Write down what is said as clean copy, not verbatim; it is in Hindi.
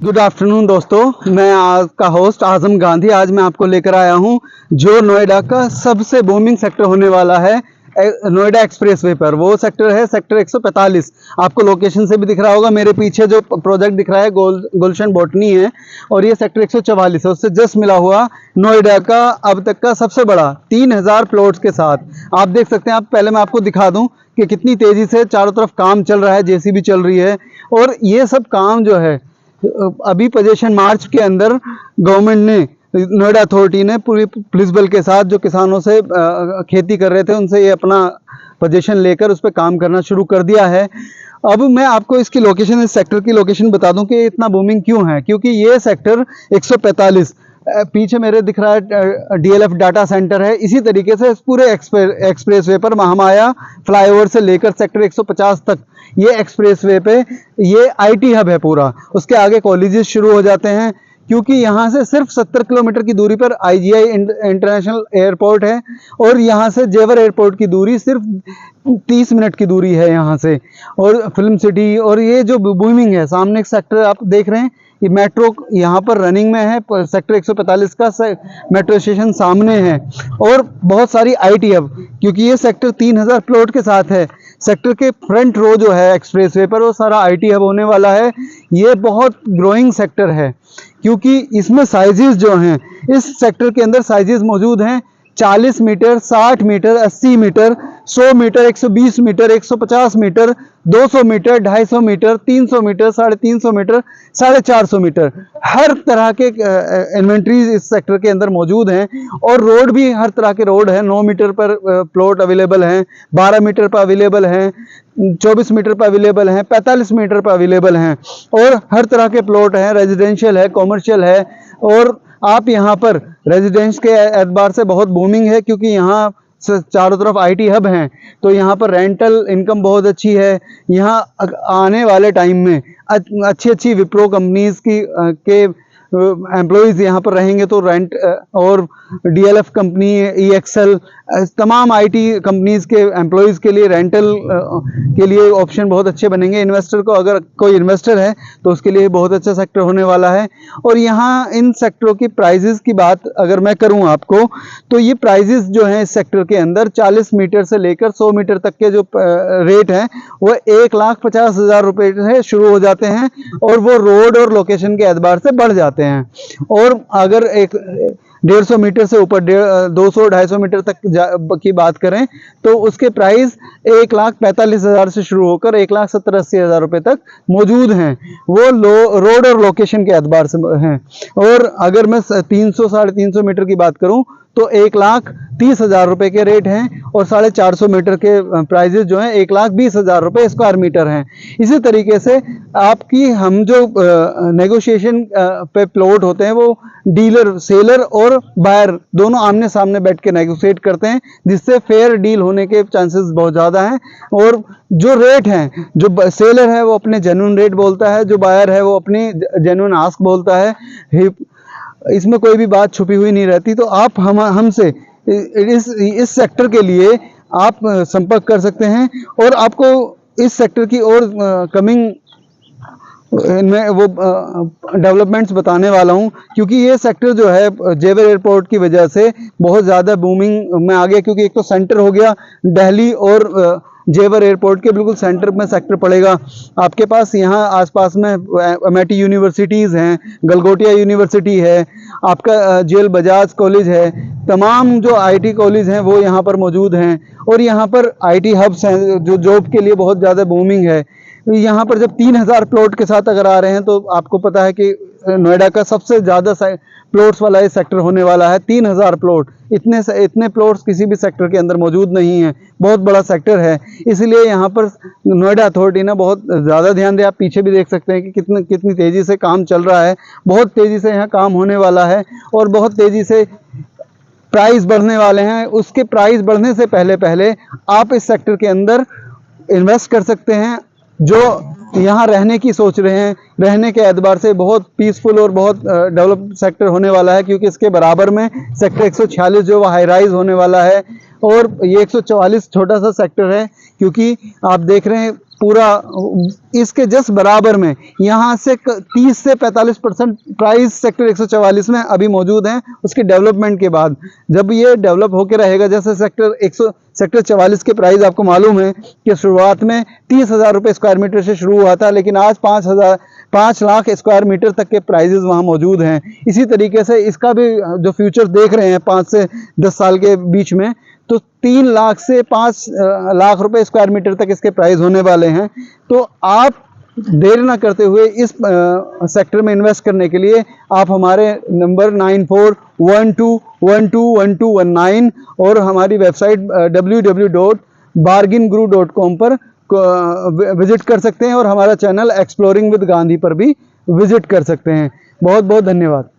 गुड आफ्टरनून दोस्तों, मैं आज का होस्ट आजम गांधी। आज मैं आपको लेकर आया हूं जो नोएडा का सबसे बूमिंग सेक्टर होने वाला है नोएडा एक्सप्रेसवे पर। वो सेक्टर है सेक्टर 145। आपको लोकेशन से भी दिख रहा होगा। मेरे पीछे जो प्रोजेक्ट दिख रहा है गुलशन बॉटनी है और ये सेक्टर 144 है। उससे जस्ट मिला हुआ नोएडा का अब तक का सबसे बड़ा 3000 प्लॉट्स के साथ। आप देख सकते हैं। आप पहले मैं आपको दिखा दूं कि कितनी तेजी से चारों तरफ काम चल रहा है, जेसीबी चल रही है। और ये सब काम जो है अभी पोजीशन मार्च के अंदर गवर्नमेंट ने, नोएडा अथॉरिटी ने पूरी पुलिस बल के साथ जो किसानों से खेती कर रहे थे उनसे ये अपना पोजीशन लेकर उस पर काम करना शुरू कर दिया है। अब मैं आपको इसकी लोकेशन, इस सेक्टर की लोकेशन बता दूं कि इतना बूमिंग क्यों है। क्योंकि ये सेक्टर 145 पीछे मेरे दिख रहा है डीएलएफ डाटा सेंटर है। इसी तरीके से इस पूरे एक्सप्रेसवे पर महामाया फ्लाईओवर से लेकर सेक्टर 150 तक ये एक्सप्रेसवे पे ये आईटी हब है पूरा। उसके आगे कॉलेजेस शुरू हो जाते हैं। क्योंकि यहाँ से सिर्फ 70 किलोमीटर की दूरी पर आईजीआई इंटरनेशनल एयरपोर्ट है और यहाँ से जेवर एयरपोर्ट की दूरी सिर्फ 30 मिनट की दूरी है यहाँ से। और फिल्म सिटी और ये जो बूमिंग है, सामने एक सेक्टर आप देख रहे हैं, ये मेट्रो यहाँ पर रनिंग में है। सेक्टर 145 का मेट्रो स्टेशन सामने है और बहुत सारी आईटी हब। क्योंकि ये सेक्टर 3000 प्लॉट के साथ है। सेक्टर के फ्रंट रो जो है एक्सप्रेसवे पर वो सारा आईटी हब होने वाला है। ये बहुत ग्रोइंग सेक्टर है क्योंकि इसमें साइजेस जो हैं, इस सेक्टर के अंदर साइजेस मौजूद हैं 40 metre, 60 metre, 80 metre, 100 metre, 120 metre, 150 metre, 200 metre, 250 metre, 300 metre, 350 metre, 450 metre. हर तरह के इन्वेंट्रीज इस सेक्टर के अंदर मौजूद हैं। और रोड भी हर तरह के रोड हैं। 9 मीटर पर प्लॉट अवेलेबल हैं, 12 मीटर पर अवेलेबल हैं, 24 मीटर पर अवेलेबल हैं, 45 मीटर पर अवेलेबल हैं। और हर तरह के प्लॉट हैं, रेजिडेंशियल है, कॉमर्शियल है। और आप यहाँ पर रेजिडेंस के एतबार से बहुत बूमिंग है क्योंकि यहाँ चारों तरफ आईटी हब हैं। तो यहाँ पर रेंटल इनकम बहुत अच्छी है। यहाँ आने वाले टाइम में अच्छी विप्रो कंपनीज के एम्प्लॉयज़ यहाँ पर रहेंगे। तो रेंट और डीएलएफ कंपनी, ईएक्सएल, तमाम आईटी कंपनीज के एम्प्लॉयज़ के लिए रेंटल के लिए ऑप्शन बहुत अच्छे बनेंगे। इन्वेस्टर को, अगर कोई इन्वेस्टर है तो उसके लिए बहुत अच्छा सेक्टर होने वाला है। और यहाँ इन सेक्टरों की प्राइजेस की बात अगर मैं करूँ आपको, तो ये प्राइजेस जो हैं इस सेक्टर के अंदर 40 मीटर से लेकर 100 मीटर तक के जो रेट हैं वो 1,50,000 रुपये से शुरू हो जाते हैं। और वो रोड और लोकेशन के एतबार से बढ़ जाते हैं। और अगर एक 150 मीटर से ऊपर 200-250 मीटर तक की बात करें तो उसके प्राइस 1,45,000 से शुरू होकर 1,70,000-80,000 रुपये तक मौजूद हैं। वो रोड और लोकेशन के एतबार से हैं। और अगर मैं 300-350 मीटर की बात करूं तो 1,30,000 रुपये के रेट हैं। और 450 मीटर के प्राइजेस जो हैं 1,20,000 रुपये स्क्वायर मीटर हैं। इसी तरीके से आपकी हम जो नेगोशिएशन पे प्लॉट होते हैं वो डीलर, सेलर और बायर दोनों आमने सामने बैठ के नेगोशिएट करते हैं, जिससे फेयर डील होने के चांसेस बहुत ज़्यादा हैं। और जो रेट हैं, जो सेलर है वो अपने जेन्युइन रेट बोलता है, जो बायर है वो अपनी जेन्युइन आस्क बोलता है। इसमें कोई भी बात छुपी हुई नहीं रहती। तो आप हमसे इस सेक्टर के लिए आप संपर्क कर सकते हैं। और आपको इस सेक्टर की और कमिंग मैं वो डेवलपमेंट्स बताने वाला हूं। क्योंकि ये सेक्टर जो है जेवर एयरपोर्ट की वजह से बहुत ज़्यादा बूमिंग में आ गया। क्योंकि एक तो सेंटर हो गया दिल्ली और जेवर एयरपोर्ट के बिल्कुल सेंटर में सेक्टर पड़ेगा। आपके पास यहाँ आसपास में एमआईटी यूनिवर्सिटीज़ हैं, गलगोटिया यूनिवर्सिटी है, आपका जेल बजाज कॉलेज है, तमाम जो आईटी कॉलेज हैं वो यहाँ पर मौजूद हैं। और यहाँ पर आईटी हब्स हैं जो जॉब के लिए बहुत ज़्यादा बूमिंग है। यहाँ पर जब 3000 प्लॉट के साथ अगर आ रहे हैं तो आपको पता है कि नोएडा का सबसे ज़्यादा प्लॉट्स वाला ये सेक्टर होने वाला है। 3000 प्लॉट, इतने प्लॉट्स किसी भी सेक्टर के अंदर मौजूद नहीं है। बहुत बड़ा सेक्टर है। इसलिए यहाँ पर नोएडा अथॉरिटी ने बहुत ज़्यादा ध्यान दिया। आप पीछे भी देख सकते हैं कि कितनी तेज़ी से काम चल रहा है। बहुत तेज़ी से यहाँ काम होने वाला है और बहुत तेज़ी से प्राइस बढ़ने वाले हैं। उसके प्राइस बढ़ने से पहले आप इस सेक्टर के अंदर इन्वेस्ट कर सकते हैं। जो यहाँ रहने की सोच रहे हैं, रहने के एतबार से बहुत पीसफुल और बहुत डेवलप सेक्टर होने वाला है। क्योंकि इसके बराबर में सेक्टर 146 जो वो हाई राइज होने वाला है और ये 144 छोटा सा सेक्टर है। क्योंकि आप देख रहे हैं पूरा इसके जस्ट बराबर में यहाँ से 30 से 45% प्राइस सेक्टर 144 में अभी मौजूद हैं। उसके डेवलपमेंट के बाद जब ये डेवलप होकर रहेगा, जैसे सेक्टर 44 के प्राइस आपको मालूम है कि शुरुआत में 30,000 रुपये स्क्वायर मीटर से शुरू हुआ था, लेकिन आज 5 लाख स्क्वायर मीटर तक के प्राइजेस वहाँ मौजूद हैं। इसी तरीके से इसका भी जो फ्यूचर देख रहे हैं 5 से 10 साल के बीच में, तो 3 लाख से 5 लाख रुपए स्क्वायर मीटर तक इसके प्राइस होने वाले हैं। तो आप देर ना करते हुए इस सेक्टर में इन्वेस्ट करने के लिए आप हमारे नंबर 9412121219 और हमारी वेबसाइट www.bargainguru.com पर विजिट कर सकते हैं और हमारा चैनल एक्सप्लोरिंग विद गांधी पर भी विजिट कर सकते हैं। बहुत बहुत धन्यवाद।